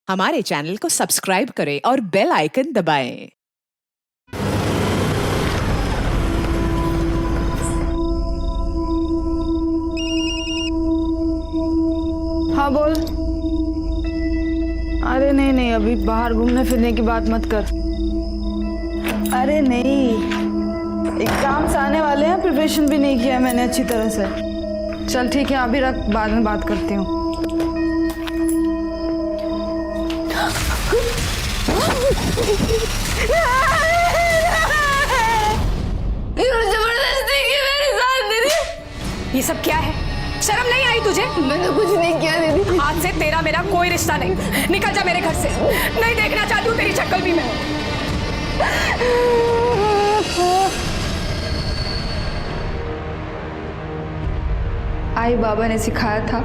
हमारे चैनल को सब्सक्राइब करें और बेल आइकन दबाएं। हाँ बोल। अरे नहीं नहीं, अभी बाहर घूमने फिरने की बात मत कर। अरे नहीं, एग्जाम्स आने वाले हैं, प्रिपरेशन भी नहीं किया मैंने अच्छी तरह से। चल ठीक है, अभी रख, बाद में बात करती हूँ। जबरदस्ती की मेरे साथ दीदी। ये सब क्या है? शर्म नहीं आई तुझे? मैंने कुछ नहीं किया दीदी। आज से तेरा मेरा कोई रिश्ता नहीं। निकल जा मेरे घर से। नहीं देखना चाहती हूँ तेरी शक्ल भी मैं। आई बाबा ने सिखाया था,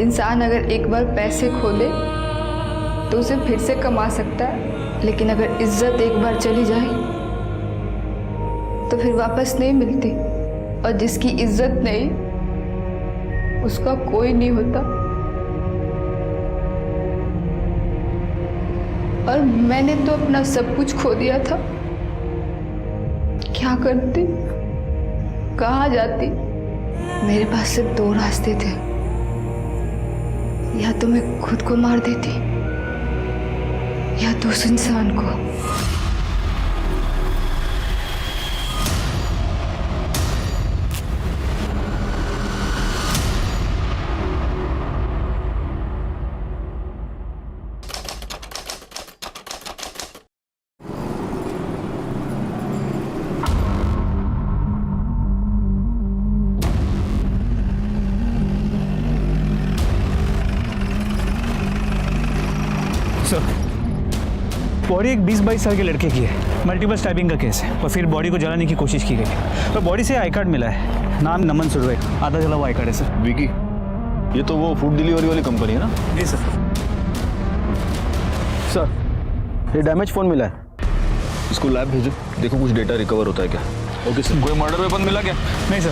इंसान अगर एक बार पैसे खो ले तो उसे फिर से कमा सकता है, लेकिन अगर इज्जत एक बार चली जाए तो फिर वापस नहीं मिलती। और जिसकी इज्जत नहीं, उसका कोई नहीं होता। और मैंने तो अपना सब कुछ खो दिया था। क्या करती, कहाँ जाती? मेरे पास सिर्फ दो रास्ते थे, या तो मैं खुद को मार देती या तो उस इंसान को। बॉडी एक 20-22 साल के लड़के की है। मल्टीपल स्टैबिंग का केस है और फिर बॉडी को जलाने की कोशिश की गई है। पर बॉडी से आई कार्ड मिला है, नाम नमन सुरवे, आधा जला हुआ आई कार्ड है सर। विकी, ये तो वो फूड डिलीवरी वाली कंपनी है ना? जी सर। सर, ये डैमेज फोन मिला है, इसको लैब भेजो, देखो कुछ डेटा रिकवर होता है क्या। Okay sir. कोई मर्डर वेपन मिला क्या? नहीं सर।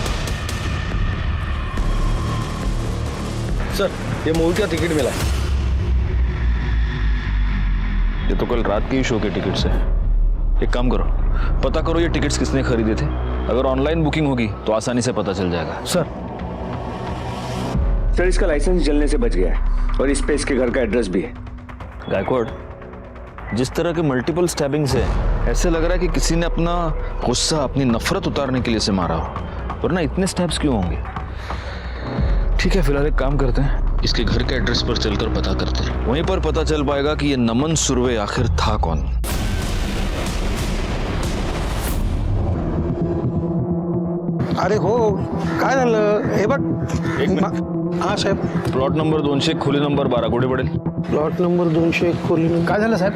सर, ये मूवी का टिकट मिला है। ये तो कल रात के ही शो के टिकट्स है। एक काम करो, पता करो ये टिकट्स किसने खरीदे थे। अगर ऑनलाइन बुकिंग होगी तो आसानी से पता चल जाएगा। सर इसका लाइसेंस जलने से बच गया है और इस पे इसके घर का एड्रेस भी है। गायकवाड़, जिस तरह के मल्टीपल स्टैबिंग्स है, ऐसे लग रहा है कि किसी ने अपना गुस्सा, अपनी नफरत उतारने के लिए से मारा हो, वरना इतने स्टैब्स क्यों होंगे। ठीक है, फिलहाल एक काम करते हैं, इसके घर के एड्रेस पर चलकर पता करते हैं। वहीं पर पता चल पाएगा कि ये नमन सुरवे आखिर था कौन। अरे हो, काय झालं हे बघ। एक मिनिट। हाँ साहेब। प्लॉट नंबर 200 खोली नंबर 12 कुठे पडेल? प्लॉट नंबर 200 खोली। काय झालं साहेब?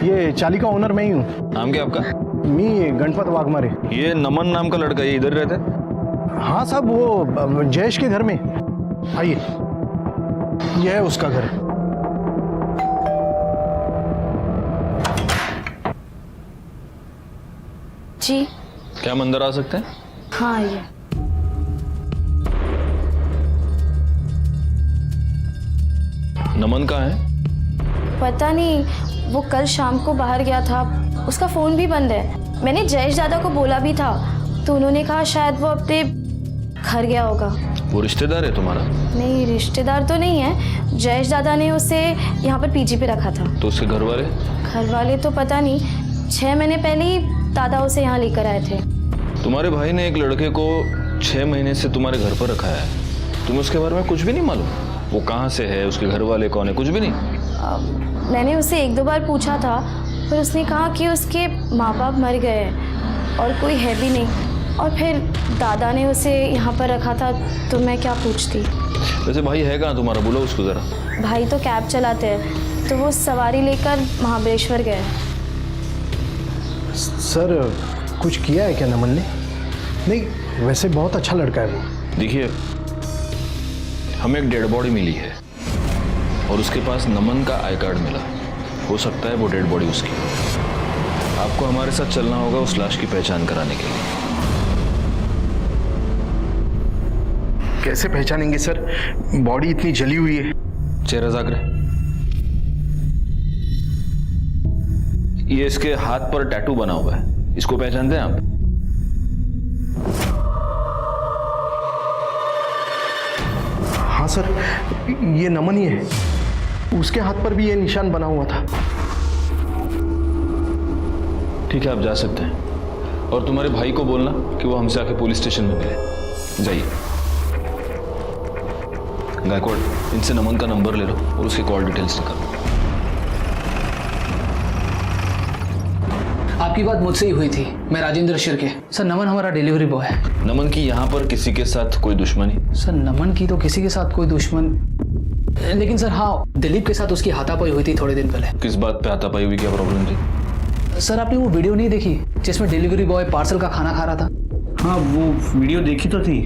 ये चाली का ओनर मैं ही हूँ। नाम क्या आपका? मी गणपत वाघमारे। ये नमन नाम का लड़का ये इधर रहता है? हाँ साहब, वो जयेश के घर में। आइए, यह है उसका घर। जी क्या हम अंदर आ सकते हैं? हाँ, ये नमन कहाँ है? पता नहीं, वो कल शाम को बाहर गया था, उसका फोन भी बंद है। मैंने जयेश दादा को बोला भी था, तो उन्होंने कहा शायद वो अपने घर गया होगा। वो रिश्तेदार है तुम्हारा? नहीं, रिश्तेदार तो नहीं है। जयेश दादा ने उसे यहाँ पर पीजी पे रखा था। तो उसके घर वाले? घर वाले तो पता नहीं, 6 महीने पहले ही दादा उसे यहाँ लेकर आए थे। तुम्हारे भाई ने एक लड़के को 6 महीने से तुम्हारे घर पर रखा है, तुम्हें उसके बारे में कुछ भी नहीं मालूम? वो कहाँ से है, उसके घर वाले कौन है, कुछ भी नहीं? मैंने उससे 1-2 बार पूछा था, पर उसने कहा कि उसके माँ बाप मर गए हैं और कोई है भी नहीं। और फिर दादा ने उसे यहाँ पर रखा था, तो मैं क्या पूछती। वैसे भाई है कहाँ तुम्हारा, बोलो उसको ज़रा। भाई तो कैब चलाते हैं, तो वो सवारी लेकर महाबलेश्वर गए। सर, कुछ किया है क्या नमन ने? नहीं, वैसे बहुत अच्छा लड़का है वो। देखिए, हमें एक डेड बॉडी मिली है और उसके पास नमन का आई कार्ड मिला। हो सकता है वो डेड बॉडी उसकी हो। आपको हमारे साथ चलना होगा उस लाश की पहचान कराने के लिए। कैसे पहचानेंगे सर? बॉडी इतनी जली हुई है। चेहरा जाकर ये इसके हाथ पर टैटू बना हुआ है, इसको पहचानते हैं आप? हाँ सर, ये नमन ही है। उसके हाथ पर भी ये निशान बना हुआ था। ठीक है, आप जा सकते हैं। और तुम्हारे भाई को बोलना कि वो हमसे आके पुलिस स्टेशन में मिले। जाइए। गायकवाड़, इनसे नमन का नंबर ले लो और उसकी कॉल डिटेल्स निकालो। आपकी बात मुझसे ही हुई थी। मैं राजेंद्र शिर्के। सर, नमन हमारा डिलीवरी बॉय है। नमन की यहाँ पर किसी के साथ कोई दुश्मनी? सर, नमन की तो किसी के साथ कोई दुश्मन, लेकिन सर हाँ, दिलीप के साथ उसकी हाथापाई हुई थी थोड़े दिन पहले। किस बात पे हाथापाई हुई, क्या प्रॉब्लम थी? सर, आपने वो वीडियो नहीं देखी जिसमें डिलीवरी बॉय पार्सल का खाना खा रहा था? हाँ, वो वीडियो देखी तो थी,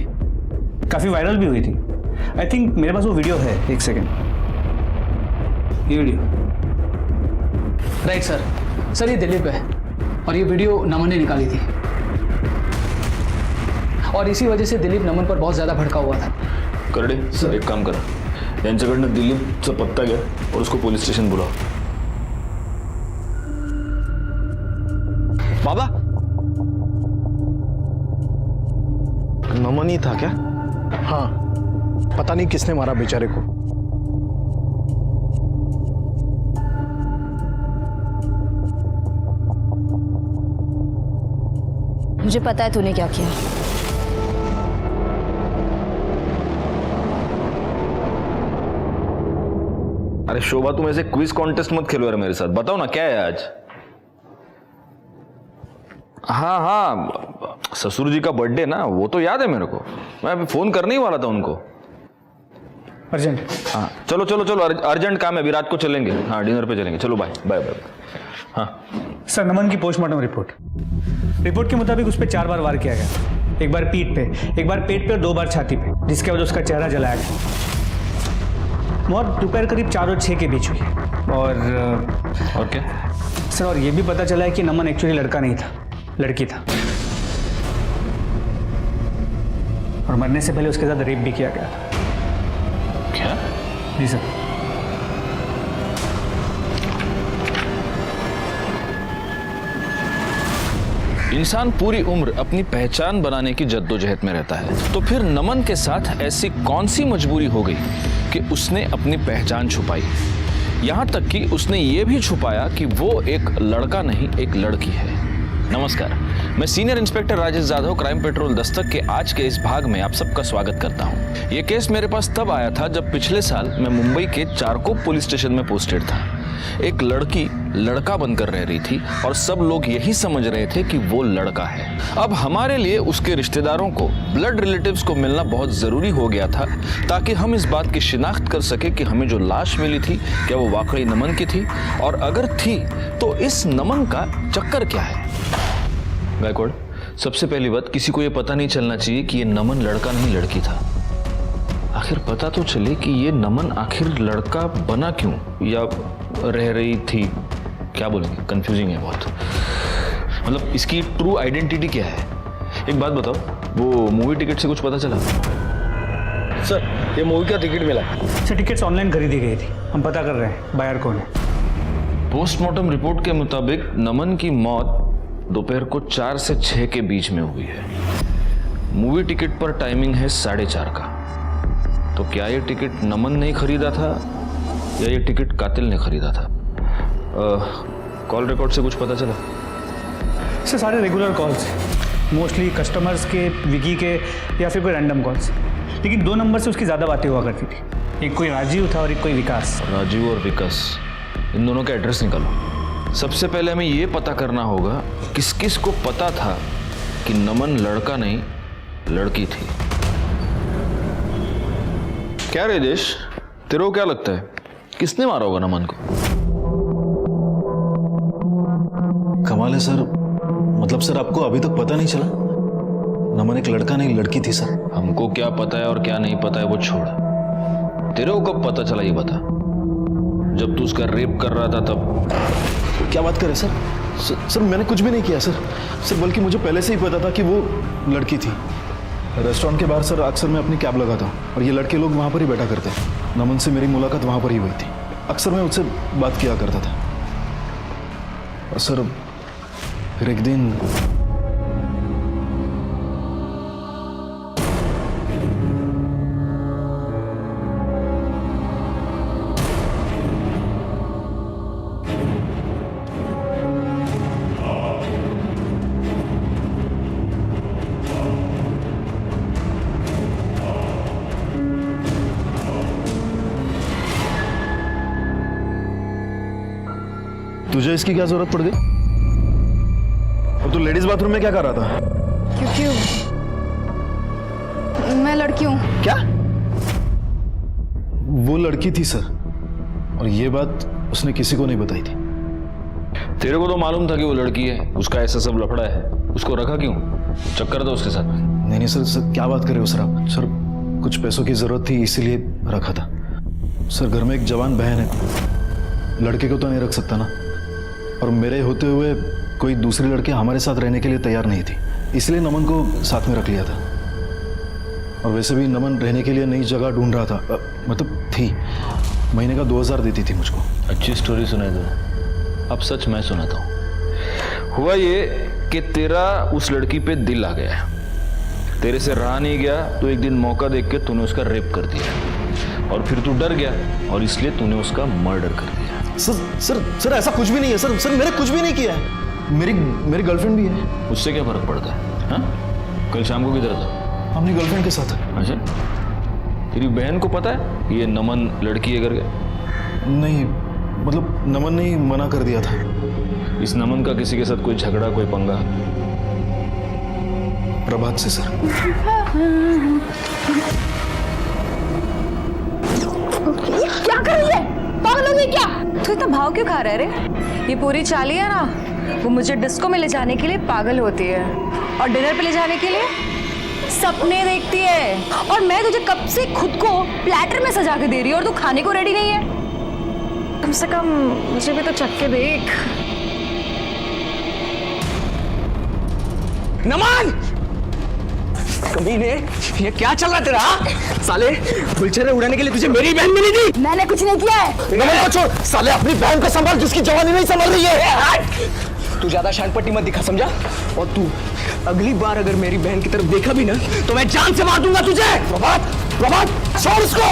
काफ़ी वायरल भी हुई थी। आई थिंक मेरे पास वो वीडियो है। एक सेकेंड, ये वीडियो। Right sir. सर, ये दिलीप है और ये वीडियो नमन ने निकाली थी, और इसी वजह से दिलीप नमन पर बहुत ज़्यादा भड़का हुआ था। करडे सर, एक काम करा, यांच्याकडनं दिलीपचा पत्ता घ्या और उसको पुलिस स्टेशन बुलाओ। बाबा, नमन ही था क्या? हाँ, पता नहीं किसने मारा बेचारे को। मुझे पता है तूने क्या किया। अरे शोभा, तुम ऐसे क्विज कॉन्टेस्ट मत खेलो यार मेरे साथ। बताओ ना, क्या है आज? हाँ हाँ, ससुर जी का बर्थडे ना, वो तो याद है मेरे को। मैं अभी फोन करने ही वाला था उनको। अर्जेंट। हाँ चलो चलो चलो, अर्जेंट काम है, अभी रात को चलेंगे। हाँ, डिनर पे चलेंगे। चलो बाय बाय बाय। हाँ सर, नमन की पोस्टमार्टम रिपोर्ट के मुताबिक उस पर 4 बार वार किया गया। एक बार पीठ पे, एक बार पेट पे और 2 बार छाती पे, जिसके वजह उसका चेहरा जलाया गया। मौत दोपहर करीब 4 और 6 के बीच हुई। और क्या सर, और ये भी पता चला है कि नमन एक्चुअली लड़का नहीं था, लड़की था, और मरने से पहले उसके साथ रेप भी किया गया था। क्या? जी सर। इंसान पूरी उम्र अपनी पहचान बनाने की जद्दोजहद में रहता है, तो फिर नमन के साथ ऐसी कौन सी मजबूरी हो गई कि उसने अपनी पहचान छुपाई? यहां तक कि उसने ये भी छुपाया कि वो एक लड़का नहीं, एक लड़की है। नमस्कार, मैं senior inspector Rajesh Jadhav, crime petrol Dastak के आज के इस भाग में आप सबका स्वागत करता हूं। ये केस मेरे पास तब आया था जब पिछले साल मैं मुंबई के चारकोप पुलिस स्टेशन में पोस्टेड था। एक लड़की लड़का बनकर रह रही थी और सब लोग यही समझ रहे थे कि वो लड़का है। अब हमारे लिए उसके रिश्तेदारों को, ब्लड रिलेटिव्स को मिलना बहुत जरूरी हो गया था, ताकि हम इस बात की शिनाख्त कर सके कि हमें जो लाश मिली थी क्या वो वाकई नमन की थी, और अगर थी तो इस नमन का चक्कर क्या है। गायकवाड़, सबसे पहली बात, किसी को ये पता नहीं चलना चाहिए कि ये नमन लड़का नहीं लड़की था। आखिर पता तो चले कि ये नमन आखिर लड़का बना क्यों, या रह रही थी, क्या बोलेंगे, कंफ्यूजिंग है बहुत। मतलब इसकी ट्रू आइडेंटिटी क्या है? एक बात बताओ, वो मूवी टिकट से कुछ पता चला? सर, ये मूवी का टिकट मिला। सर, टिकट्स ऑनलाइन खरीदी गई थी, हम पता कर रहे हैं बायर कौन है। पोस्टमार्टम रिपोर्ट के मुताबिक नमन की मौत दोपहर को 4 से 6 के बीच में हुई है। मूवी टिकट पर टाइमिंग है 4:30 का। तो क्या ये टिकट नमन ने खरीदा था या ये टिकट कातिल ने खरीदा था? कॉल रिकॉर्ड से कुछ पता चला? सर, सारे रेगुलर कॉल्स, मोस्टली कस्टमर्स के, विकी के, या फिर कोई रैंडम कॉल्स। लेकिन 2 नंबर से उसकी ज़्यादा बातें हुआ करती थी। एक कोई राजीव था और एक कोई विकास। राजीव और विकास, इन दोनों का एड्रेस निकालो। सबसे पहले हमें ये पता करना होगा किस किस को पता था कि नमन लड़का नहीं लड़की थी। क्या रे देश, तेरे को क्या लगता है किसने मारा होगा नमन को? कमाल है सर, मतलब सर आपको अभी तक पता नहीं चला? नमन एक लड़का नहीं लड़की थी सर। हमको क्या पता है और क्या नहीं पता है वो छोड़, तेरे को कब पता चला ये बता। जब तू उसका रेप कर रहा था तब? क्या बात कर रहे सर, मैंने कुछ भी नहीं किया सर, बल्कि मुझे पहले से ही पता था कि वो लड़की थी। रेस्टोरेंट के बाहर सर अक्सर मैं अपनी कैब लगाता हूँ और ये लड़के लोग वहाँ पर ही बैठा करते हैं। नमन से मेरी मुलाकात वहाँ पर ही हुई थी। अक्सर मैं उससे बात किया करता था। सर फिर एक दिन तुझे इसकी क्या जरूरत पड़ गई? और तू लेडीज बाथरूम में क्या कर रहा था? क्योंकि मैं लड़की हूँ। क्या? वो लड़की थी सर, और ये बात उसने किसी को नहीं बताई थी। तेरे को तो मालूम था कि वो लड़की है, उसका ऐसा सब लफड़ा है, उसको रखा क्यों? चक्कर था उसके साथ में? नहीं सर, क्या बात कर रहे हो सर आप? सर कुछ पैसों की जरूरत थी इसीलिए रखा था। सर घर में एक जवान बहन है, लड़के को तो नहीं रख सकता ना, और मेरे होते हुए कोई दूसरी लड़की हमारे साथ रहने के लिए तैयार नहीं थी, इसलिए नमन को साथ में रख लिया था। और वैसे भी नमन रहने के लिए नई जगह ढूंढ रहा था, मतलब थी। महीने का 2000 देती थी मुझको। अच्छी स्टोरी सुनाई दो, अब सच मैं सुनाता हूँ। हुआ ये कि तेरा उस लड़की पे दिल आ गया है, तेरे से रहा नहीं गया, तो एक दिन मौका देख के तूने उसका रेप कर दिया, और फिर तू डर गया और इसलिए तूने उसका मर्डर कर दिया। सर ऐसा कुछ भी नहीं है सर मैंने कुछ भी नहीं किया है। मेरी गर्लफ्रेंड भी है। उससे क्या फर्क पड़ता है? हाँ, कल शाम को किधर था? अपनी गर्लफ्रेंड के साथ। अच्छा, तेरी बहन को पता है ये नमन लड़की है करके? नहीं, मतलब नमन ने ही मना कर दिया था। इस नमन का किसी के साथ कोई झगड़ा, कोई पंगा? प्रभात से सर। क्या कर रही है? पागल हो गई क्या? तू इतना भाव क्यों खा रहा है रे? ये पूरी चाली है ना, वो मुझे डिस्को में ले जाने के लिए पागल होती है, और डिनर पे ले जाने के लिए सपने देखती है। और मैं तुझे कब से खुद को प्लेटर में सजा के दे रही हूँ और तू खाने को रेडी नहीं है। कम से कम मुझे भी तो चक्के देख। नमन! कमीने, ये क्या चल रहा तेरा? साले, गुलछर्रे उड़ाने के लिए तुझे मेरी बहन मिली थी। मैंने कुछ नहीं किया है। नमन को छोड़, साले अपनी बहन को संभाल, जिसकी जवानी नहीं संभल रही है। तू ज्यादा शानपट्टी मत दिखा, समझा? और तू अगली बार अगर मेरी बहन की तरफ देखा भी ना, तो मैं जान से मार दूंगा तुझे। प्रभात, छोड़ इसको।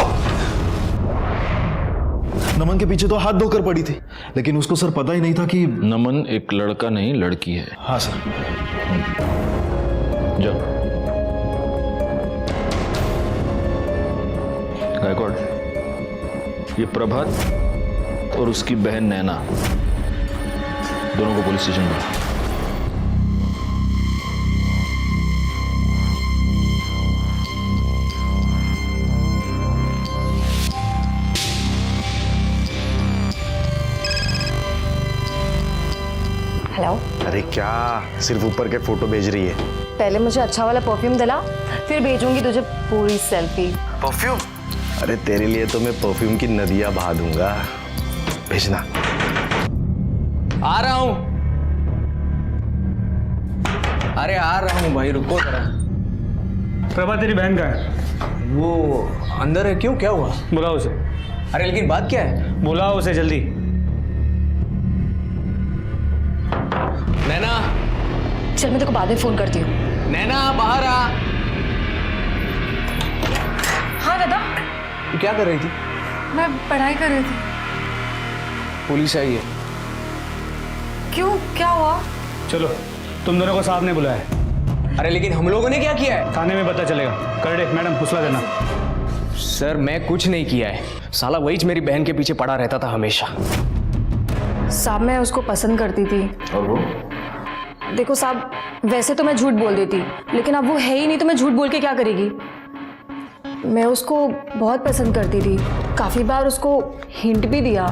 नमन के पीछे तो हाथ धोकर पड़ी थी, लेकिन उसको सर पता ही नहीं था कि नमन एक लड़का नहीं लड़की है। हाँ सर। जाओ। गायकवाड़, ये प्रभात और उसकी बहन नैना दोनों को पुलिस स्टेशन बुलाओ। हेलो। अरे क्या सिर्फ ऊपर के फोटो भेज रही है? पहले मुझे अच्छा वाला परफ्यूम दिला, फिर भेजूंगी तुझे पूरी सेल्फी। परफ्यूम? अरे तेरे लिए तो मैं परफ्यूम की नदियां बहा दूंगा, भेजना। आ रहा हूं। अरे आ रहा हूं भाई, रुको जरा। प्रभा तेरी बहन का है? वो अंदर है, क्यों, क्या हुआ? बुलाओ उसे। अरे लेकिन बात क्या है? बुलाओ उसे जल्दी। नैना, चल मैं तेरे को बाद में फोन करती हूँ। नैना बाहर आ। हाँ दादा, तू क्या कर रही थी? मैं पढ़ाई कर रही थी। पुलिस आई है। क्यों, क्या हुआ? चलो, तुम दोनों को साहब ने बुलाया है। अरे लेकिन हम लोगों ने क्या किया है? थाने में पता चलेगा। करडे मैडम फुसला देना। सर मैं कुछ नहीं किया है, साला वही मेरी बहन के पीछे पड़ा रहता था हमेशा। साहब मैं उसको पसंद करती थी। और वो? देखो साहब, वैसे तो मैं झूठ बोल देती, लेकिन अब वो है ही नहीं तो मैं झूठ बोल के क्या करेगी। मैं उसको बहुत पसंद करती थी, काफ़ी बार उसको हिंट भी दिया,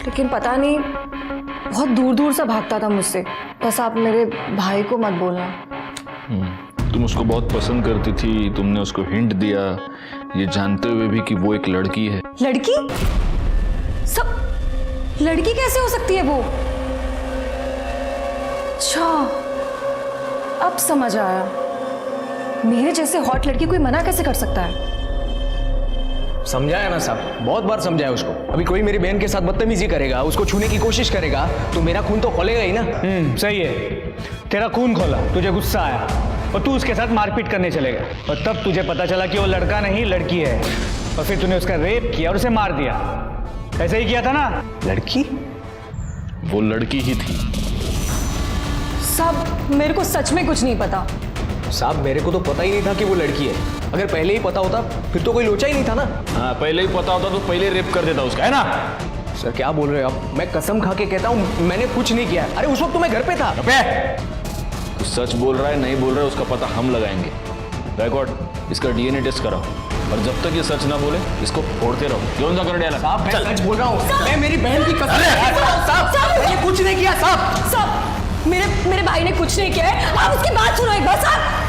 लेकिन पता नहीं बहुत दूर दूर से भागता था मुझसे। बस आप मेरे भाई को मत बोलना। तुम उसको बहुत पसंद करती थी, तुमने उसको हिंट दिया, ये जानते हुए भी कि वो एक लड़की है। लड़की? सब लड़की कैसे हो सकती है वो? अच्छा, अब समझ आया। मेरे जैसे हॉट लड़की कोई मना कैसे कर सकता है? समझाया ना साहब, बहुत बार समझाया उसको। अभी कोई मेरी बहन के साथ बदतमीजी करेगा, उसको छूने की कोशिश करेगा तो मेरा खून तो खोलेगा ही ना। सही है, तेरा खून खोला, तुझे गुस्सा आया और तू उसके साथ मारपीट करने चलेगा और तब तुझे पता चला कि वो लड़का नहीं लड़की है और फिर तूने उसका रेप किया और उसे मार दिया। ऐसे ही किया था ना? लड़की? वो लड़की ही थी। साहब मेरे को सच में कुछ नहीं पता। साहब मेरे को तो पता ही नहीं था कि वो लड़की है। अगर पहले ही पता होता फिर तो कोई लोचा ही नहीं था ना। हाँ, पहले ही पता होता तो पहले रेप कर देता उसका, है ना? सर क्या बोल रहे हो आप? मैं कसम खा के कहता हूँ मैंने कुछ नहीं किया। अरे उस वक्त तो मैं घर पे था। तो सच बोल रहा है नहीं बोल रहा है उसका पता हम लगाएंगे। बैकवर्ड इसका डीएनए टेस्ट कराओ और जब तक ये सच ना बोले इसको फोड़ते रहो। कौन सा कर डाला? साहब मैं सच बोल रहा हूँ, मैं मेरी बहन की कसम। साहब मैंने कुछ नहीं किया साहब। साहब मेरे भाई ने कुछ नहीं किया है, आप उसकी बात सुनो एक बार। साहब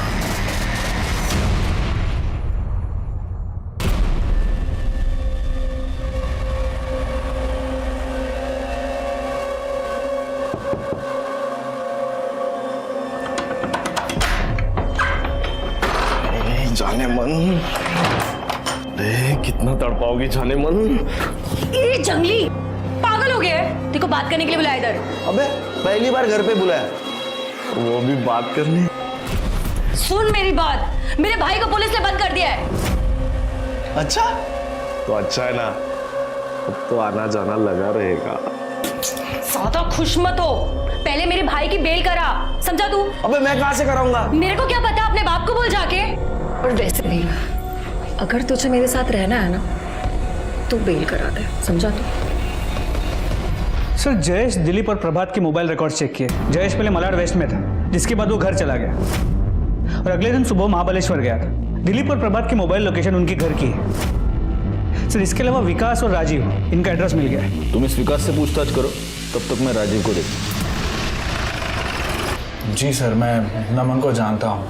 जाने मन, कितना तड़पाओगी जाने मन। ये जंगली पागल हो गया है, देखो बात करने के लिए बुलाया इधर। अबे पहली बार घर पे बुलाया, वो भी बात करने। सुन मेरी बात, मेरे भाई को पुलिस ने बंद कर दिया है। अच्छा तो अच्छा है ना, अब तो आना जाना लगा रहेगा। ज्यादा खुश मत हो, पहले मेरे भाई की बेल करा, समझा तू? अबे मैं कहां से कराऊंगा? मेरे को क्या पता, अपने बाप को बोल जाके। और वैसे भी अगर तुझे मेरे साथ रहना है ना तो बेल करा दे, समझा तू? सर जयेश दिलीप और प्रभात के मोबाइल रिकॉर्ड्स चेक किए। जयेश पहले मलाड वेस्ट में था, जिसके बाद वो घर चला गया और अगले दिन सुबह महाबलेश्वर गया था। दिलीप और प्रभात की मोबाइल लोकेशन उनके घर की है। सर इसके अलावा विकास और राजीव, इनका एड्रेस मिल गया है। तुम इस विकास से पूछताछ करो, तब तक मैं राजीव को देखूं। जी सर, मैं नमन को जानता हूँ,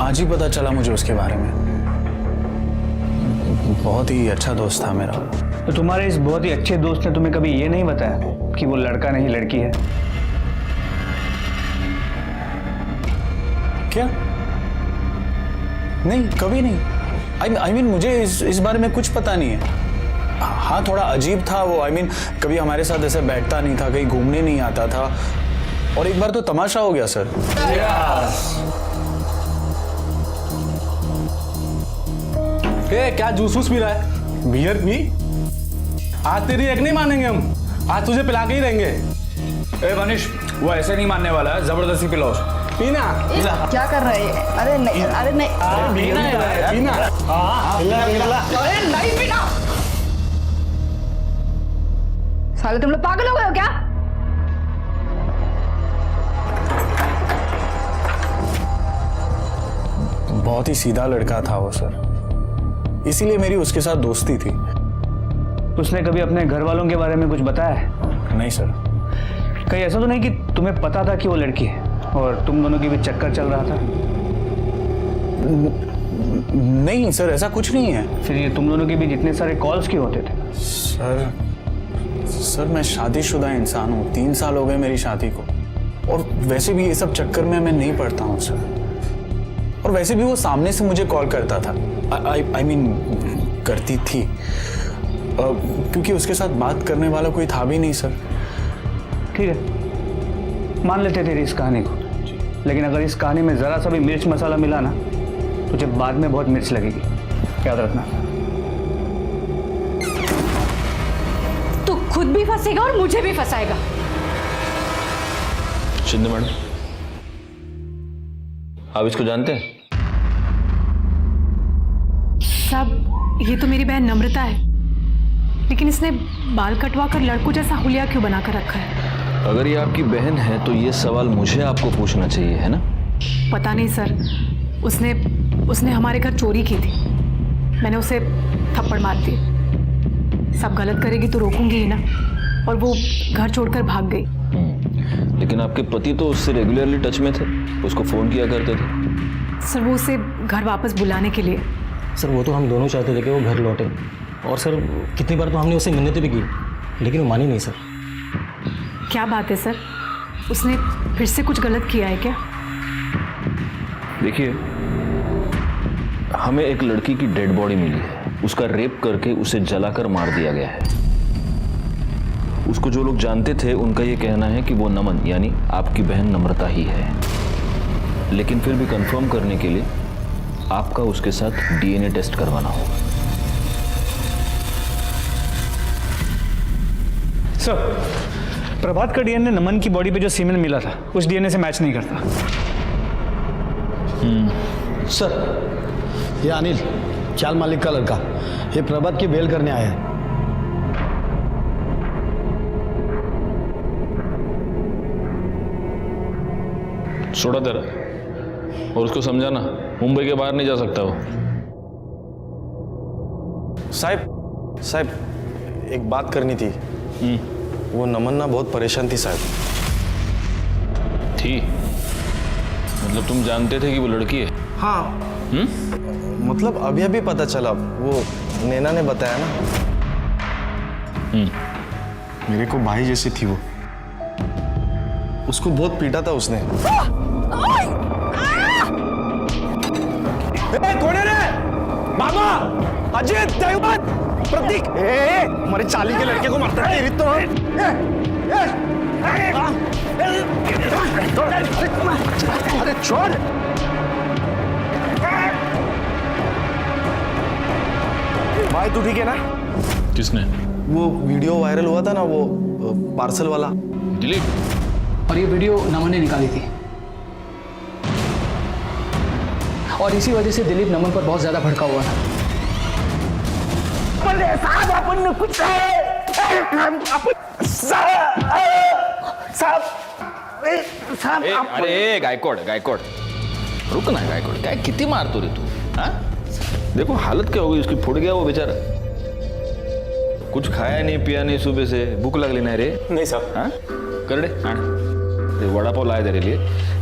आज ही पता चला मुझे उसके बारे में। बहुत ही अच्छा दोस्त था मेरा। तो तुम्हारे इस बहुत ही अच्छे दोस्त ने तुम्हें कभी ये नहीं बताया कि वो लड़का नहीं लड़की है? क्या? नहीं, कभी नहीं। आई मीन मुझे इस बारे में कुछ पता नहीं है। हाँ थोड़ा अजीब था वो। आई मीन कभी हमारे साथ ऐसे बैठता नहीं था, कहीं घूमने नहीं आता था और एक बार तो तमाशा हो गया सर। क्या जूस वूस पी रहा है? बियर पी। आज तेरी एक नहीं मानेंगे हम, आज तुझे पिला के ही रहेंगे। ए मनीष, वो ऐसे नहीं मानने वाला है, जबरदस्ती पिलाओ। पीना। क्या कर रहा है? अरे नहीं, अरे नहीं, पीना है, पीना। अरे नहीं पीना। साले तुम लोग पागल हो गए हो क्या? बहुत ही सीधा लड़का था वो सर, इसीलिए मेरी उसके साथ दोस्ती थी। उसने कभी अपने घर वालों के बारे में कुछ बताया है? नहीं सर। कहीं ऐसा तो नहीं कि तुम्हें पता था कि वो लड़की है और तुम दोनों के बीच चक्कर चल रहा था? नहीं सर, ऐसा कुछ नहीं है। फिर ये तुम दोनों के बीच इतने सारे कॉल्स क्यों होते थे? सर मैं शादीशुदा इंसान हूँ, 3 साल हो गए मेरी शादी को और वैसे भी ये सब चक्कर में मैं नहीं पड़ता हूँ सर। और वैसे भी वो सामने से मुझे कॉल करता था, आई मीन करती थी, क्योंकि उसके साथ बात करने वाला कोई था भी नहीं सर। ठीक है, मान लेते तेरी इस कहानी को, लेकिन अगर इस कहानी में जरा सा भी मिर्च मसाला मिला ना तुझे बाद में बहुत मिर्च लगेगी, याद रखना। तू खुद भी फंसेगा और मुझे भी फंसाएगा। शिंदे मैडम, आप इसको जानते हैं? साहब ये तो मेरी बहन नम्रता है, लेकिन इसने बाल कटवा कर लड़कों जैसा हुलिया क्यों बना कर रखा है? अगर ये आपकी बहन है तो ये सवाल मुझे आपको पूछना चाहिए, है ना? पता नहीं सर, उसने हमारे घर चोरी की थी, मैंने उसे थप्पड़ मार दिए। सब गलत करेगी तो रोकूंगी ही ना, और वो घर छोड़कर भाग गई। लेकिन आपके पति तो उससे रेगुलरली टच में थे, उसको फोन किया करते थे। सर वो उसे घर वापस बुलाने के लिए। सर वो तो हम दोनों चाहते थे कि वो घर लौटे, और सर कितनी बार तो हमने उसे मिन्नतें भी की, लेकिन वो मानी नहीं सर। क्या बात है सर, उसने फिर से कुछ गलत किया है क्या? देखिए, हमें एक लड़की की डेड बॉडी मिली है, उसका रेप करके उसे जलाकर मार दिया गया है। उसको जो लोग जानते थे उनका ये कहना है कि वो नमन यानी आपकी बहन नम्रता ही है, लेकिन फिर भी कंफर्म करने के लिए आपका उसके साथ डीएनए टेस्ट करवाना होगा। सर, प्रभात का डीएनए नमन की बॉडी पे जो सीमेन मिला था उस डीएनए से मैच नहीं करता। सर, ये अनिल चाल मालिक का लड़का, ये प्रभात की बेल करने आया है। छोड़ा तेरा, और उसको समझाना मुंबई के बाहर नहीं जा सकता वो। साहब एक बात करनी थी। वो नमन ना बहुत परेशान थी साहब। थी? मतलब तुम जानते थे कि वो लड़की है? हाँ। मतलब अभी अभी पता चला, वो नैना ने बताया ना। मेरे को भाई जैसी थी वो। उसको बहुत पीटा था उसने। कौन है रे? मामा, अजीत, दयावंत, प्रतीक। हमारे चाली के लड़के को मारता है तो। अरे छोड़। भाई तू ठीक है ना? किसने? वो वीडियो वायरल हुआ था ना, वो पार्सल वाला। दिलीप। और ये वीडियो नमन ने निकाली थी, और इसी वजह से दिलीप नमन पर बहुत ज्यादा भड़का हुआ था। साहब अपन कुछ अरे गायकवाड, रुक ना गायकवाड, काय किती मारतो रे तू? हाँ, देखो हालत क्या हो गई उसकी, फुट गया वो बेचारा। कुछ खाया नहीं पिया नहीं सुबह से, भूख लगली नहीं रे? नहीं साहब। हाँ, कर दे वड़ा पाव लाया तेरे लिए,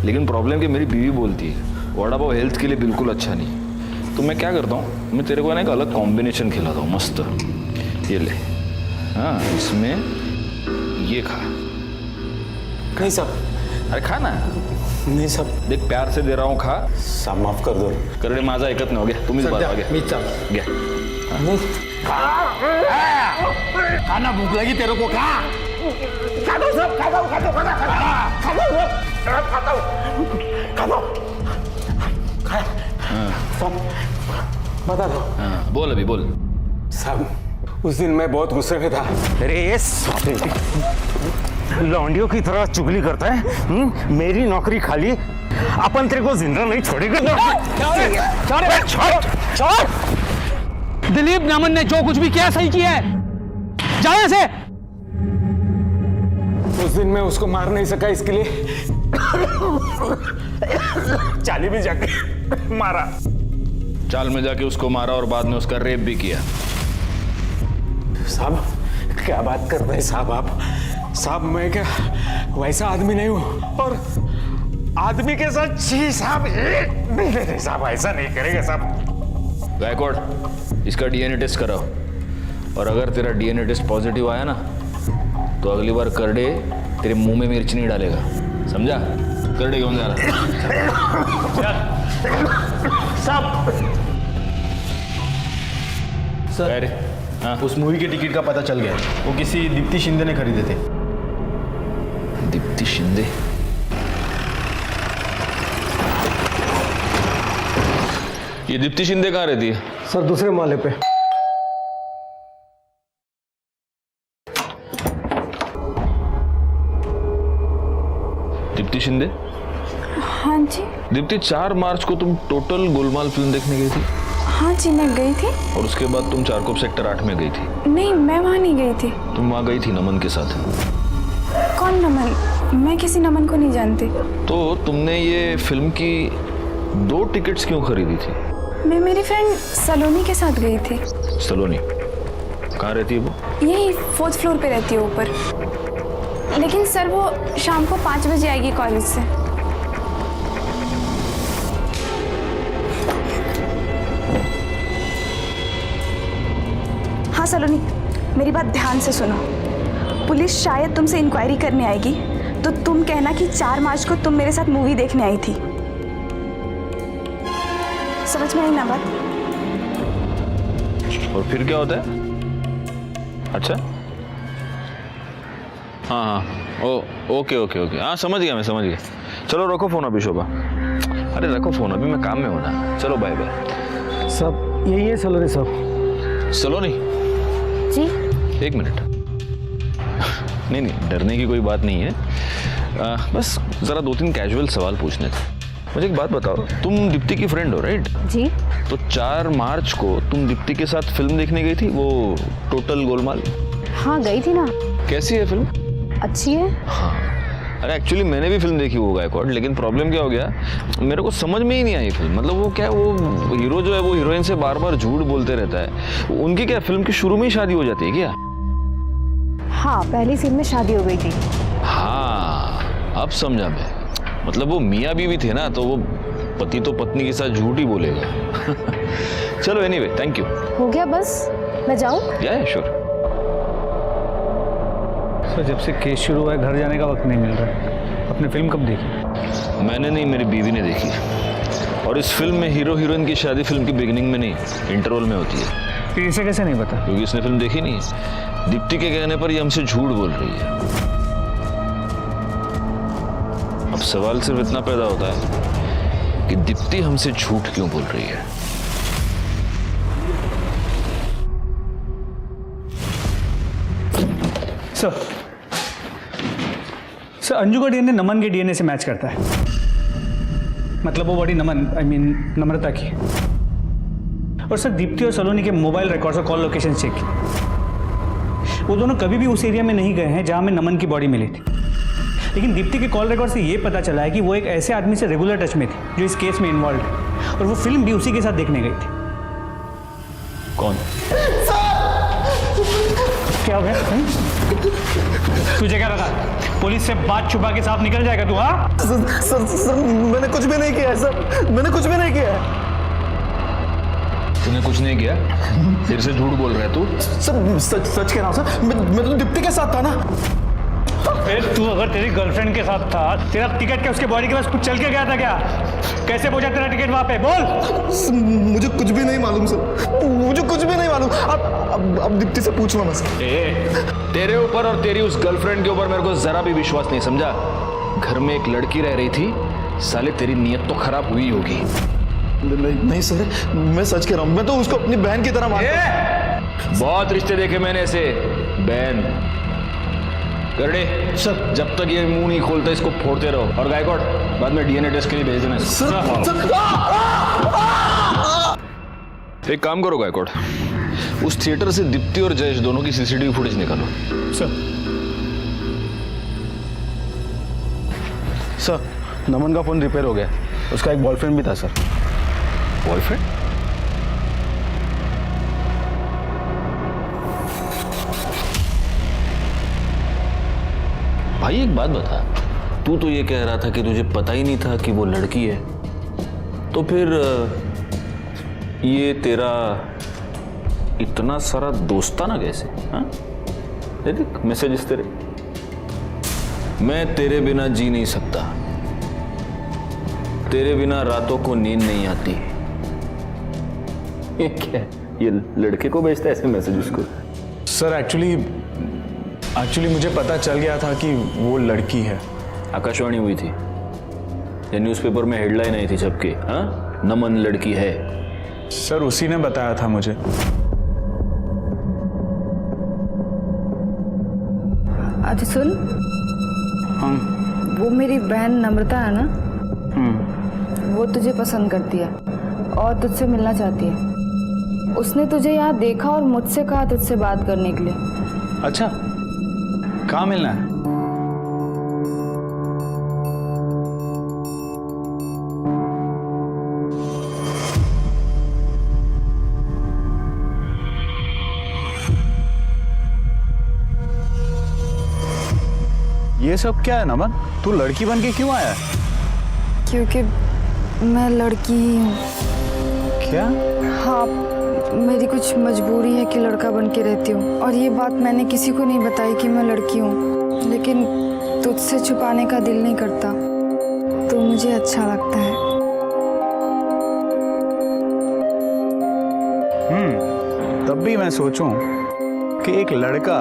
लेकिन प्रॉब्लम कि मेरी बीवी बोलती है वड़ा पाव हेल्थ के लिए बिल्कुल अच्छा नहीं। तो मैं क्या करता हूँ, मैं तेरे को ना एक अलग कॉम्बिनेशन खिलाता हूँ मस्त। ये ले, हाँ इसमें ये खा। नहीं साहब। अरे खा ना। नहीं साहब। देख प्यार से दे रहा हूँ, खा। साहब माफ कर दो। कर दे, माझा ऐकत नाही हो गया, तुम्हीच बरं घ्या। खाना भूख लगी तेरे को, खा। खा दो सब, खा दो। सब बता दो। हाँ, बोल अभी बोल। साहब उस दिन मैं बहुत गुस्से में था। अरे ये लौंडियों की तरह चुगली करता है। मेरी नौकरी खाली, अपन तेरे को जिंदा नहीं छोड़ेगा। छोड़। दिलीप नमन ने जो कुछ भी किया सही किया है, जाओ यहाँ से। उस दिन मैं उसको मार नहीं सका, इसके लिए चाली में जाके मारा। चाल में जाके उसको मारा और बाद में उसका रेप भी किया। साहब क्या बात कर रहे हैं साहब आप? साहब मैं क्या वैसा आदमी नहीं हूं, और आदमी के साथ छी साहब नहीं साहब, ऐसा नहीं करेगा साहब। गायकवाड, इसका डीएनए टेस्ट कराओ, और अगर तेरा डीएनए टेस्ट पॉजिटिव आया ना तो अगली बार करडे तेरे मुंह में मिर्च नहीं डालेगा, समझा? करडे घेऊन जा साहब। सर, हाँ? उस मूवी के टिकट का पता चल गया, वो किसी दीप्ति शिंदे ने खरीदे थे। दीप्ति शिंदे? ये दीप्ति शिंदे कहाँ रहती है? सर दूसरे माले पे। दीप्ति शिंदे? हाँ जी। दीप्ति, 4 मार्च को तुम टोटल गोलमाल फिल्म देखने गई थी? हाँ जी मैं गई थी। और उसके बाद तुम चारकोप सेक्टर 8 में गई थी? नहीं, मैं वहाँ नहीं गई थी। तुम वहाँ गई थी नमन के साथ? कौन नमन? मैं किसी नमन को नहीं जानती। तो तुमने ये फिल्म की 2 टिकट्स क्यों खरीदी थी? मैं मेरी फ्रेंड सलोनी के साथ गई थी। सलोनी कहाँ रहती है वो? यही 4th फ्लोर पे रहती है ऊपर। लेकिन सर वो शाम को 5 बजे आएगी कॉलेज से। हाँ सलोनी, मेरी बात ध्यान से सुनो। पुलिस शायद तुमसे इंक्वायरी करने आएगी, तो तुम कहना कि 4 मार्च को तुम मेरे साथ मूवी देखने आई थी। समझ में आई ना बात? और फिर क्या होता है? अच्छा, हाँ हाँ, ओके ओके ओके, हाँ समझ गया, मैं समझ गया। चलो रखो फोन अभी शोभा। अरे रखो फोन, अभी मैं काम में हूँ ना। चलो बाय बाय। सब यही है सलोनी साहब। सलोनी जी, 1 मिनट। नहीं नहीं, डरने की कोई बात नहीं है। बस ज़रा 2-3 कैजुअल सवाल पूछने थे। मुझे एक बात बताओ, तुम दीप्ति की फ्रेंड हो राइट? जी। तो 4 मार्च को तुम दीप्ति के साथ फिल्म देखने गई थी, वो टोटल गोलमाल? हाँ गई थी ना। कैसी है फिल्म? अच्छी है। हाँ, अरे एक्चुअली मैंने भी फिल्म देखी वो गायकवाड़, लेकिन प्रॉब्लम क्या हो गया, मेरे को समझ में ही नहीं आई फिल्म। मतलब वो क्या, वो हीरो जो है वो हीरोइन से बार बार झूठ बोलते रहता है। उनकी क्या फिल्म की शुरू में ही शादी हो जाती है क्या? हाँ, पहली सीन में शादी हो गई थी। हाँ, अब समझा मैं। मतलब वो मियाँ बीवी थे ना, तो वो पति तो पत्नी के साथ झूठ ही बोलेगा। चलो एनीवे, थैंक यू। हो गया बस, मैं जाऊँ? या श्योर। सर जब से केस शुरू हुआ है घर जाने का वक्त नहीं मिल रहा है। आपने फिल्म कब देखी? मैंने नहीं, मेरी बीवी ने देखी। और इस फिल्म में हीरो हीरोइन की शादी फिल्म की बिगिनिंग में नहीं, इंटरवल में होती है। फिर इसे कैसे नहीं पता? क्योंकि इसने फिल्म देखी नहीं है। दीप्ति के कहने पर ये हमसे झूठ बोल रही है। अब सवाल सिर्फ इतना पैदा होता है कि दीप्ति हमसे झूठ क्यों बोल रही है। सर अंजू का डीएनए नमन के डीएनए से मैच करता है। मतलब वो बॉडी नमन, आई मीन नम्रता की। और सर दीप्ति और सलोनी के मोबाइल रिकॉर्ड्स और कॉल लोकेशन चेक की। वो दोनों कभी भी उस एरिया में नहीं गए हैं जहां में नमन की बॉडी मिली थी। लेकिन दीप्ति के कॉल रिकॉर्ड से ये पता चला है कि वो एक ऐसे आदमी से रेगुलर टच में थी जो इस केस में इन्वॉल्व है, और वो फिल्म भी उसी के साथ देखने गई थी। कौन? क्या हो गया? तुझे क्या लगा पुलिस से बात छुपा के साफ निकल जाएगा तू? हाँ सर मैंने कुछ भी नहीं किया है सर, मैंने कुछ भी नहीं किया है। तूने कुछ नहीं किया? फिर से झूठ बोल रहा है तू? सर सच कह रहा हूँ सर, मैं तो दीप्ति के साथ था ना। तू अगर तेरी गर्लफ्रेंड के साथ था, तेरा टिकट क्या उसके बॉडी के पास कुछ चल के गया था क्या? कैसे पहुंचा तेरा टिकट वहां पे? बोल। मुझे कुछ भी नहीं मालूम सर, मुझे कुछ भी नहीं मालूम। अब दीप्ति से पूछ लो ना सर। तेरे ऊपर और तेरी उस गर्लफ्रेंड के ऊपर मेरे को जरा भी विश्वास नहीं, समझा? घर में एक लड़की रह रही थी, साले तेरी नीयत तो खराब हुई होगी। नहीं सर, मैं सच कह रहा हूँ, मैं तो उसको अपनी बहन की तरह मानता। बहुत रिश्ते देखे मैंने ऐसे। बहन करने सर, जब तक ये मुंह नहीं खोलता इसको फोड़ते रहो। और गायकवाड़ बाद में डीएनए टेस्ट के लिए भेज देना। एक काम करो गायकवाड़, उस थिएटर से दीप्ति और जयेश दोनों की सीसीटीवी फुटेज निकालो। सर नमन का फोन रिपेयर हो गया, उसका एक बॉयफ्रेंड भी था सर। बॉयफ्रेंड? भाई एक बात बता, तू तो ये कह रहा था कि तुझे पता ही नहीं था कि वो लड़की है, तो फिर ये तेरा इतना सारा दोस्ताना कैसे? हाँ देख मैसेजेस तेरे। मैं तेरे बिना जी नहीं सकता, तेरे बिना रातों को नींद नहीं आती। ये क्या है? ये लड़के को भेजता है ऐसे मैसेजेस को? सर एक्चुअली मुझे पता चल गया था कि वो लड़की है। आकाशवाणी हुई थी या न्यूज़पेपर में हेडलाइन आई थी सबके, हाँ नमन लड़की है। सर उसी ने बताया था मुझे। अच्छा सुन, वो मेरी बहन नम्रता है ना, वो तुझे पसंद करती है और तुझसे मिलना चाहती है। उसने तुझे यहाँ देखा और मुझसे कहा तुझसे बात करने के लिए। अच्छा, कहाँ मिलना है? ये सब क्या है नमन? तू लड़की बन के क्यों आया? क्योंकि मैं लड़की ही हूँ। क्या? हाँ, मेरी कुछ मजबूरी है कि लड़का बन के रहती हूँ, और ये बात मैंने किसी को नहीं बताई कि मैं लड़की हूँ, लेकिन तुझसे छुपाने का दिल नहीं करता, तो मुझे अच्छा लगता है। तब भी मैं सोचूं कि एक लड़का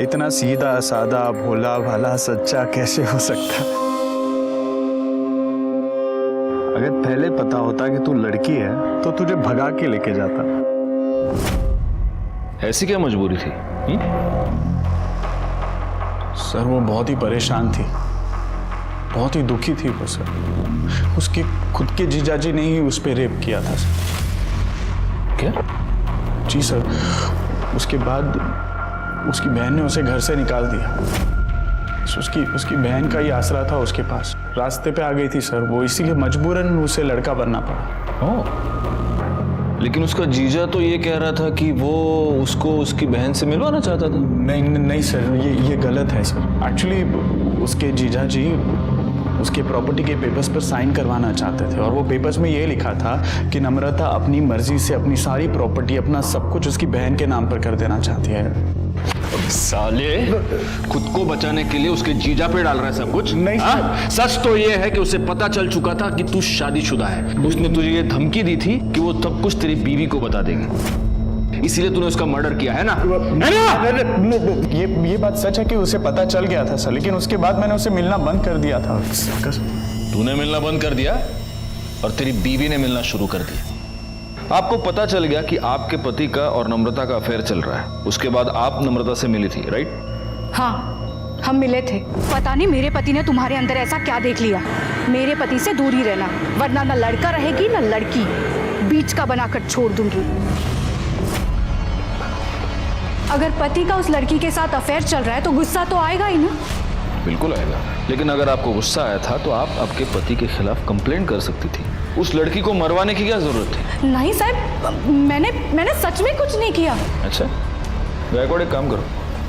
इतना सीधा सादा भोला भाला सच्चा कैसे हो सकता। अगर पहले पता होता कि तू लड़की है तो तुझे भगा के लेके जाता। ऐसी क्या मजबूरी थी? सर वो बहुत ही परेशान थी, बहुत ही दुखी थी वो सर। उसके खुद के जीजाजी ने ही उस पर रेप किया था सर। क्या? जी सर। उसके बाद उसकी बहन ने उसे घर से निकाल दिया। उसकी बहन का ही आसरा था उसके पास। रास्ते पे आ गई थी सर वो, इसीलिए मजबूरन उसे लड़का बनना पड़ा। लेकिन उसका जीजा तो ये कह रहा था कि वो उसको उसकी बहन से मिलवाना चाहता था। नहीं सर, ये गलत है सर। एक्चुअली उसके जीजा जी उसके प्रॉपर्टी के पेपर्स पर साइन करवाना चाहते थे और वो पेपर्स में ये लिखा था कि नम्रता अपनी मर्जी से अपनी सारी प्रॉपर्टी, अपना सब कुछ उसकी बहन के नाम पर कर देना चाहती है। साले, खुद को बचाने के लिए उसके जीजा पे डाल रहा है सब कुछ। नहीं सच तो ये है कि उसे पता चल चुका था कि तू शादीशुदा है। उसने तुझे ये धमकी दी थी कि वो सब कुछ तेरी बीवी को बता देगी, इसीलिए तूने उसका मर्डर किया है ना? ये बात सच है कि उसे पता चल गया था सर, लेकिन उसके बाद मैंने उसे मिलना बंद कर दिया था। तूने मिलना बंद कर दिया और तेरी बीवी ने मिलना शुरू कर दिया। आपको पता चल गया कि आपके पति का और नम्रता का अफेयर चल रहा है। उसके बाद आप नम्रता से मिली थी, राइट? हाँ, हम मिले थे। पता नहीं मेरे पति ने तुम्हारे अंदर ऐसा क्या देख लिया। मेरे पति से दूर ही रहना, वरना न लड़का रहेगी न लड़की, बीच का बनाकर छोड़ दूंगी। अगर पति का उस लड़की के साथ अफेयर चल रहा है तो गुस्सा तो आएगा ही ना। बिल्कुल आएगा, लेकिन अगर आपको गुस्सा आया था तो आप आपके पति के खिलाफ कंप्लेंट कर सकती थी। उस लड़की को मरवाने की क्या जरूरत थी? नहीं साहब, मैंने सच में कुछ नहीं किया। अच्छा, गायकवाड एक काम करो,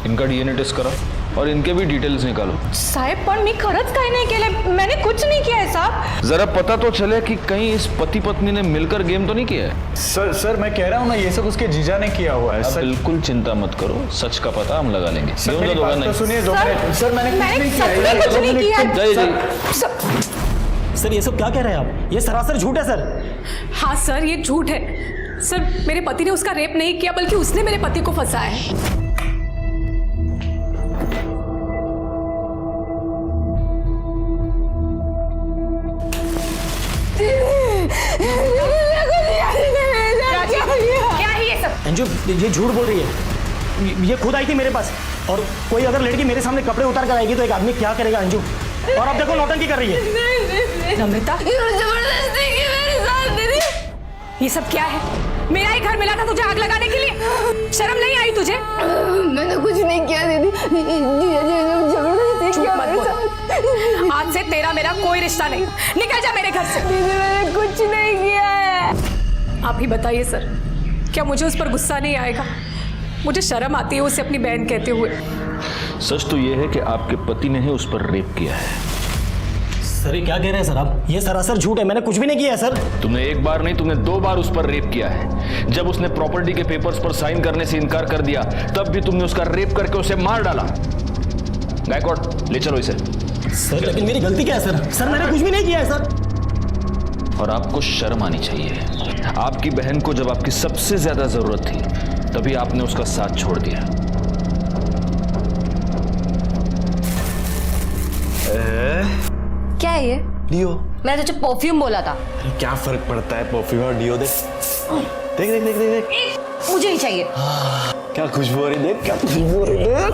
इनका डीएनए टेस्ट कराओ और इनके भी डिटेल्स निकालो। साहेब पण मी खरंच काही नहीं केलं, मैंने कुछ नहीं किया है साहब। जरा पता तो चले कि कहीं इस पति पत्नी ने मिलकर गेम तो नहीं किया है। सर मैं कह रहा हूँ ना, ये सब उसके जीजा ने किया हुआ है। बिल्कुल चिंता मत करो, सच का पता हम लगा लेंगे। सर मैंने कुछ नहीं किया। सर ये सब क्या कह रहे हैं आप? ये सरासर झूठ है सर। हाँ सर, ये झूठ है सर। मेरे पति ने उसका रेप नहीं किया, बल्कि उसने मेरे पति को फंसाया है। क्या है ये सब? अंजू ये झूठ बोल रही है। ये खुद आई थी मेरे पास, और कोई अगर लड़की मेरे सामने कपड़े उतार कर आएगी तो एक आदमी क्या करेगा अंजू? और अब देखो नौटंकी कर रही है। नम्रता, जबरदस्ती की मेरे साथ दीदी। ये सब क्या है? मेरा ही घर मिला था तुझे आग लगाने के लिए, शर्म नहीं आई तुझे? मैंने कुछ नहीं किया दीदी, जबरदस्ती किया मेरे साथ। आज से तेरा मेरा कोई रिश्ता नहीं, निकल जा मेरे घर से। दीदी मैंने कुछ नहीं किया है। आप ही बताइए सर, क्या मुझे उस पर गुस्सा नहीं आएगा? मुझे शर्म आती है उसे अपनी बहन कहते हुए। सच तो ये है कि आपके पति ने ही उस पर रेप किया है। सर ये क्या कह रहे हैं सर आप? ये सरासर झूठ है, मैंने कुछ भी नहीं किया है सर। तुमने एक बार नहीं, तुमने 2 बार उस पर रेप किया है। जब उसने प्रॉपर्टी के पेपर्स पर साइन करने से इनकार कर दिया, तब भी तुमने उसका रेप करके उसे मार डाला। गायकवाड, ले चलो इसे। सर लेकिन मेरी गलती क्या है सर? सर मैंने कुछ भी नहीं किया है सर। और आपको शर्म आनी चाहिए। आपकी बहन को जब आपकी सबसे ज्यादा जरूरत थी, तभी आपने उसका साथ छोड़ दिया। क्या है ये? डियो। मैंने तुझे परफ्यूम बोला था। क्या फर्क पड़ता है परफ्यूम और डियो? देख देख देख देख देख, मुझे ही चाहिए। क्या खुशबू हो रही, देख क्या खुशबू हो रही है।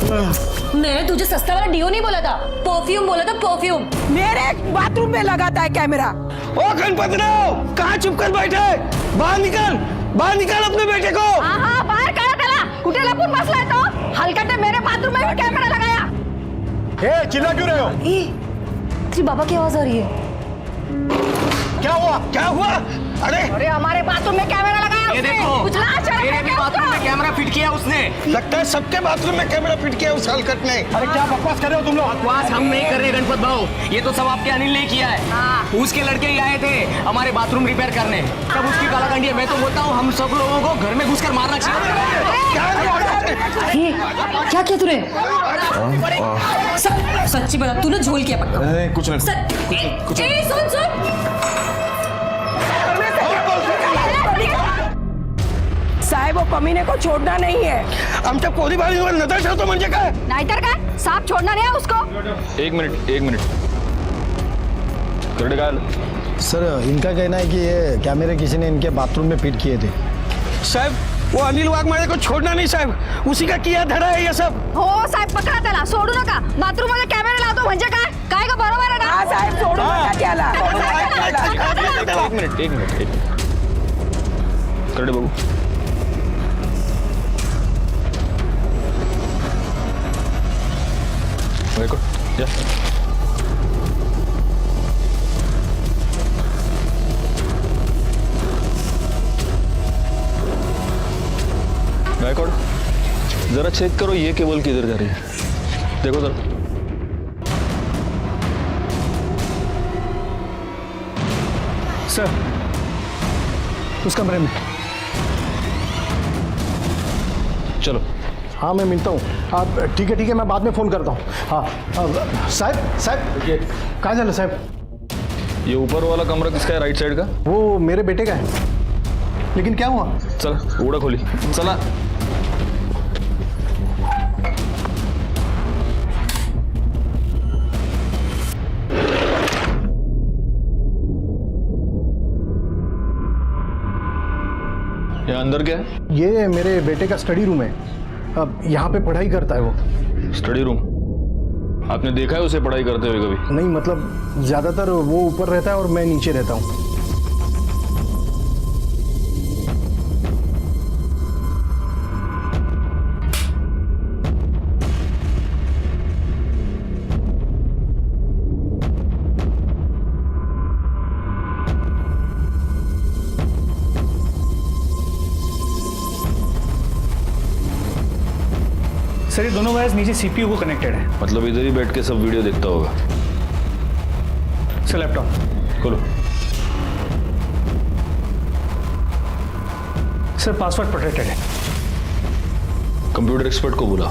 मैंने तुझे सस्ता वाला डियो नहीं बोला था, परफ्यूम बोला था, परफ्यूम। मेरे बाथरूम में लगाता है कैमरा। ओ गणपतराव, कहाँ चुप कर बैठे? बाहर निकाल अपने बेटे को। हाँ बाहर करा कुठे लपून बसलाय तो? हलकटे मेरे बाथरूम में भी कैमरा लगाया। ए, चिल्ला क्यों रहे हो? तेरी बाबा की आवाज आ रही है। क्या हुआ? अरे हमारे बाथरूम में कैमरा लगाया ये उसने। देखो, मेरे भी बाथरूम में कैमरा फिट किया उसने। लगता है सबके बाथरूम में कैमरा फिट किया उस हलकट ने। अरे क्या बकवास कर रहे हो तुम लोग? बकवास हम नहीं कर रहे गणपत भाऊ, ये तो सब आपके अनिल ने किया है। उसके लड़के ही आए थे हमारे बाथरूम रिपेयर करने। सब उसकी कालाकंडी है। मैं तो बोलता हूँ हम सब लोगों को घर में घुसकर मारना चाहिए। क्या किया तूने? सच्ची बता, तूने झोल किया पक्का? कुछ नहीं। सुन साहेब वो कमीने को छोड़ना नहीं है. आमच्या पोलीबाईवर नजर ठेवतो म्हणजे काय? नाहीतर काय साहब छोड़ना नहीं है उसको. एक मिनट करड़े का सर इनका कहना है कि ये कैमरे किसी ने इनके बाथरूम में फिट किए थे. साहेब वो अनिल वाघमारे को छोड़ना नहीं साहेब, उसी का किया धड़ा है ये सब. हो साहेब पकडा त्याला, सोडू नका. बाथरूम मध्ये कॅमेरा लावतो म्हणजे काय काय का बरोबर आहे ना? हा साहेब सोडू नका त्याला. एक मिनट करड़े बाबू देखो जा गायकवाड़ जरा चेक करो ये केबल किधर जा रही है, देखो जरा. सर उस कमरे में. चलो. हाँ मैं मिलता हूँ. आप ठीक है मैं बाद में फ़ोन करता हूँ. हाँ साहब ये कहाँ चलो साहब? ये ऊपर वाला कमरा किसका है राइट साइड का? वो मेरे बेटे का है. लेकिन क्या हुआ? चला उड़ा खोली चला. यहाँ अंदर क्या है? ये मेरे बेटे का स्टडी रूम है. अब यहाँ पे पढ़ाई करता है वो. Study room? आपने देखा है उसे पढ़ाई करते हुए कभी? नहीं मतलब ज़्यादातर वो ऊपर रहता है और मैं नीचे रहता हूँ. सर ये दोनों वायर्स नीचे सीपीयू को कनेक्टेड है. मतलब इधर ही बैठ के सब वीडियो देखता होगा. सर लैपटॉप खोलो. सर पासवर्ड प्रोटेक्टेड है. कंप्यूटर एक्सपर्ट को बुला.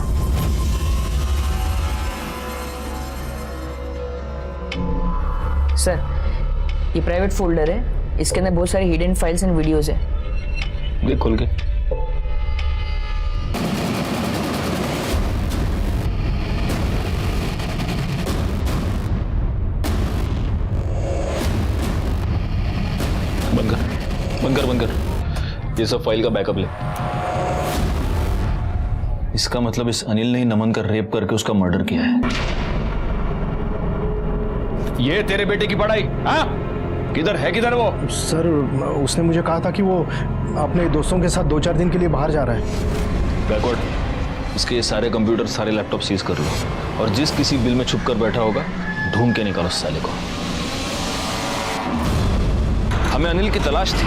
सर ये प्राइवेट फोल्डर है, इसके अंदर बहुत सारी हिडन फाइल्स एंड वीडियोस है. देख खोल के. बंद कर. ये सब फाइल का बैकअप ले. इसका मतलब इस अनिल ने ही नमन का रेप करके उसका मर्डर किया है. ये तेरे बेटे की पढ़ाई? हाँ किधर वो? सर उसने मुझे कहा था कि वो अपने दोस्तों के साथ 2-4 दिन के लिए बाहर जा रहा है. बैकवर्ड इसके ये सारे कंप्यूटर सारे लैपटॉप सीज कर लो और जिस किसी बिल में छुप कर बैठा होगा ढूंढ के निकालो साले को. हमें अनिल की तलाश थी,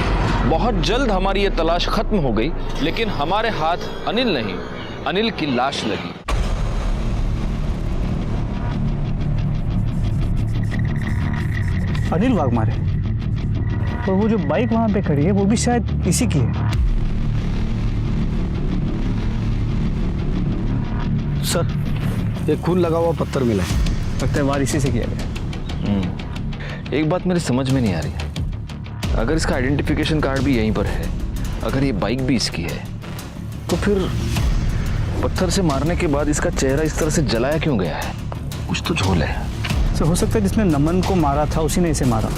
बहुत जल्द हमारी ये तलाश खत्म हो गई, लेकिन हमारे हाथ अनिल नहीं अनिल की लाश लगी. अनिल वाघमारे? और वो जो बाइक वहां पे खड़ी है वो भी शायद इसी की है. सर ये खून लगा हुआ पत्थर मिला है. लगता है वार इसी से किया गया. एक बात मेरी समझ में नहीं आ रही है. अगर इसका आइडेंटिफिकेशन कार्ड भी यहीं पर है, अगर ये बाइक भी इसकी है, तो फिर पत्थर से मारने के बाद इसका चेहरा इस तरह से जलाया क्यों गया है? कुछ तो झोल है. सर हो सकता है जिसने नमन को मारा था उसी ने इसे मारा.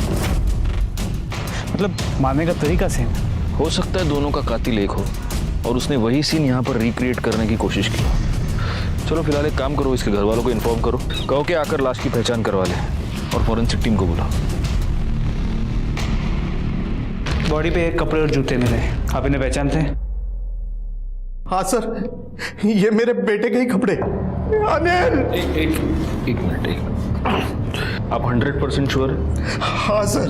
मतलब मारने का तरीका सेम. हो सकता है दोनों का कातिल एक हो और उसने वही सीन यहाँ पर रिक्रिएट करने की कोशिश की. चलो फिलहाल एक काम करो, इसके घर वालों को इन्फॉर्म करो, कहो कि आकर लाश की पहचान करवा ले और फॉरेंसिक टीम को बुलाओ. बॉडी पे एक कपड़े और जूते मिले, आप इन्हें पहचानते हैं? हाँ सर ये मेरे बेटे के ही कपड़े. अनिल एक मिनट. आप 100% श्योर? हाँ सर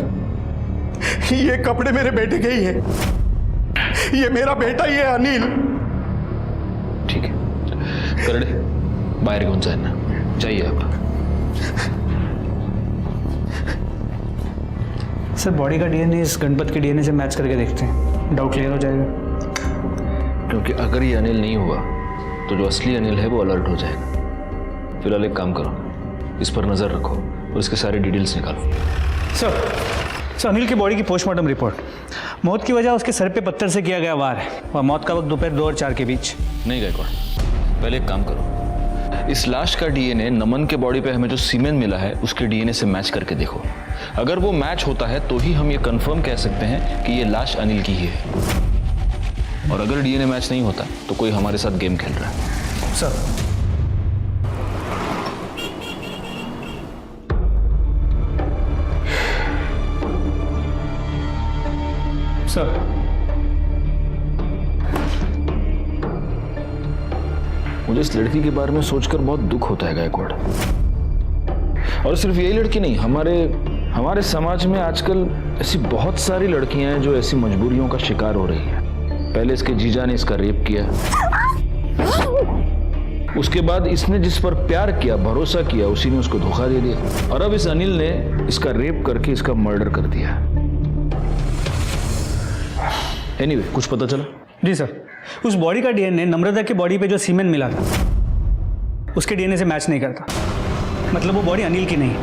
ये कपड़े मेरे बेटे के ही हैं. ये मेरा बेटा ही है अनिल. ठीक है करड़े बाहर घेऊन जाना चाहिए आप. सर बॉडी का डीएनए इस गणपत के डीएनए से मैच करके देखते हैं, डाउट क्लियर हो जाएगा. क्योंकि अगर ये अनिल नहीं हुआ तो जो असली अनिल है वो अलर्ट हो जाएगा. फिलहाल एक काम करो, इस पर नजर रखो और इसके सारे डिटेल्स निकालो. सर सर अनिल की बॉडी की पोस्टमार्टम रिपोर्ट, मौत की वजह उसके सर पे पत्थर से किया गया वार है और मौत का वक्त दोपहर 2 और 4 के बीच। नहीं गायकवाड़, पहले एक काम करो, इस लाश का डीएनए नमन के बॉडी पे हमें जो सीमेन मिला है उसके डीएनए से मैच करके देखो। अगर वो मैच होता है तो ही हम ये कंफर्म कह सकते हैं कि ये लाश अनिल की ही है, और अगर डीएनए मैच नहीं होता तो कोई हमारे साथ गेम खेल रहा है। सर सर मुझे इस लड़की के बारे में सोचकर बहुत दुख होता है गायकवाड़। और सिर्फ यही लड़की नहीं, हमारे समाज में आजकल ऐसी बहुत सारी लड़कियां हैं जो ऐसी मजबूरियों का शिकार हो रही हैं। पहले इसके जीजा ने इसका रेप किया, उसके बाद इसने जिस पर प्यार किया, भरोसा किया, उसी ने उसको धोखा दे दिया, और अब इस अनिल ने इसका रेप करके इसका मर्डर कर दिया। एनीवे, कुछ पता चला? जी सर, उस बॉडी का डीएनए नम्रता की बॉडी पे जो सीमेन मिला था उसके डीएनए से मैच नहीं करता, मतलब वो बॉडी अनिल की नहीं।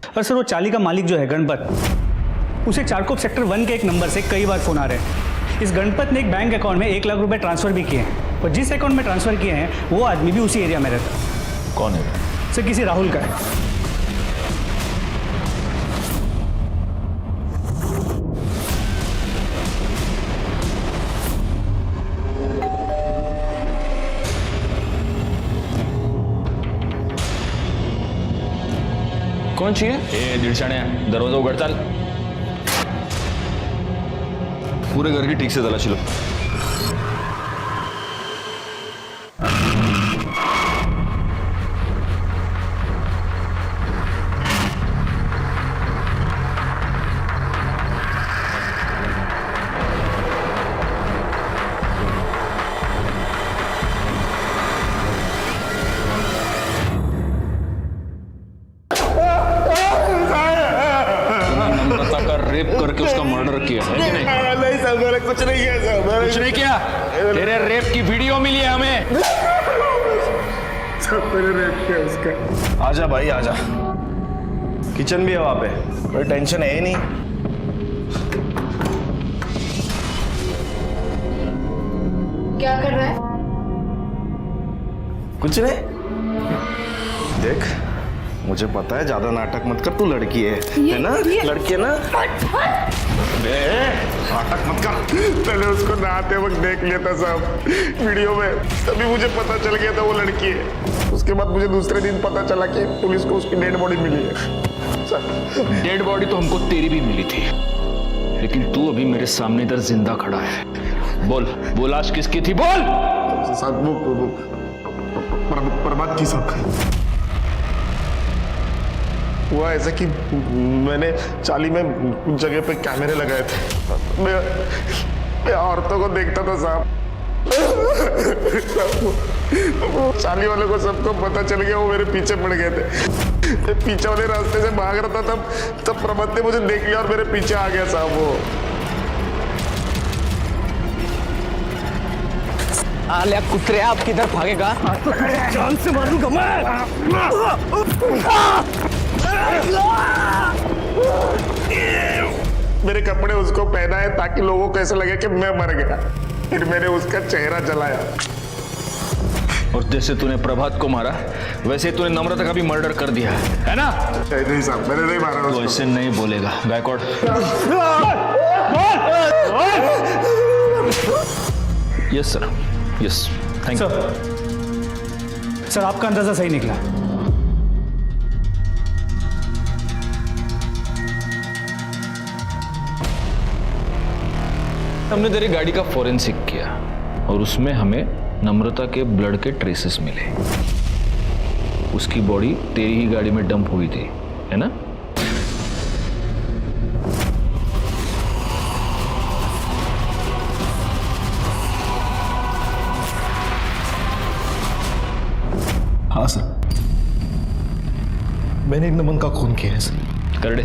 और सर वो चाली का मालिक जो है गणपत, उसे चारकोप सेक्टर 1 के एक नंबर से कई बार फोन आ रहे हैं। इस गणपत ने एक बैंक अकाउंट में 1 लाख रुपए ट्रांसफर भी किए हैं, और जिस अकाउंट में ट्रांसफर किए हैं वो आदमी भी उसी एरिया में रहता है। कौन है? सर किसी राहुल का है। कौन चाहिए? ए दिलशाने, दरवाजा उघड, चाल। पूरे घर की ठीक से तलाशी लो। रेप करके उसका मर्डर किया है कि नहीं? नहीं सर, मैंने कुछ नहीं किया सर। कुछ नहीं किया? तेरे रेप की वीडियो मिली है हमें। सब मैंने रेप किया उसका। आजा भाई आजा, किचन भी है वहां पे, कोई टेंशन है ही नहीं। क्या कर रहा है? कुछ नहीं, देख मुझे पता है, ज्यादा नाटक मत कर, तू लड़की है ना? लड़की है ना? नाटक मत कर। पहले उसको नहाते वक्त देख लिया था साहब वीडियो में, तभी मुझे पता चल गया था वो लड़की है। उसके बाद मुझे दूसरे दिन पता चला कि पुलिस को उसकी डेड बॉडी मिली है सर। डेड बॉडी तो हमको तेरी भी मिली थी, लेकिन तू अभी मेरे सामने इधर जिंदा खड़ा है। बोल, वो लाश किसकी थी? बोल। साहब वो प्रभात की साहब। हुआ ऐसा कि मैंने चाली में कुछ जगह पे कैमरे लगाए थे, मैं औरतों को देखता था साहब। वो चाली वाले को सबको पता चल गया, वो मेरे पीछे पड़ गए थे। पीछे वाले रास्ते से भाग रहा था, तब प्रभात ने मुझे देख लिया और मेरे पीछे आ गया साहब। वो आलिया कुतरे, आप किधर भागेगा? जान से मारूंगा मैं। मेरे कपड़े उसको पहना है ताकि लोगों को ऐसा लगे कि मैं मर गया, फिर मैंने उसका चेहरा जलाया। और जैसे तूने प्रभात को मारा वैसे तूने नम्रता का भी मर्डर कर दिया है ना? नहीं साहब, मैंने नहीं मारा। तो ऐसे नहीं बोलेगा Gaikwad. Yes sir, yes, thank you sir. आपका अंदाजा सही निकला। हमने तेरी गाड़ी का फोरेंसिक किया और उसमें हमें नम्रता के ब्लड के ट्रेसेस मिले। उसकी बॉडी तेरी ही गाड़ी में डंप हुई थी, है ना? हाँ सर, मैंने नमन का खून किया है सर। कर दे।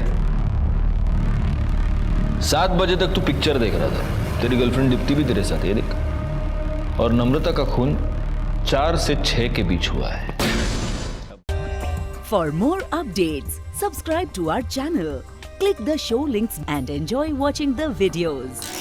7 बजे तक तू पिक्चर देख रहा था, तेरी गर्लफ्रेंड दीप्ति भी तेरे साथ, ये देख। और नम्रता का खून 4 से 6 के बीच हुआ है। For more updates, subscribe to our channel, click the show links and enjoy watching the videos.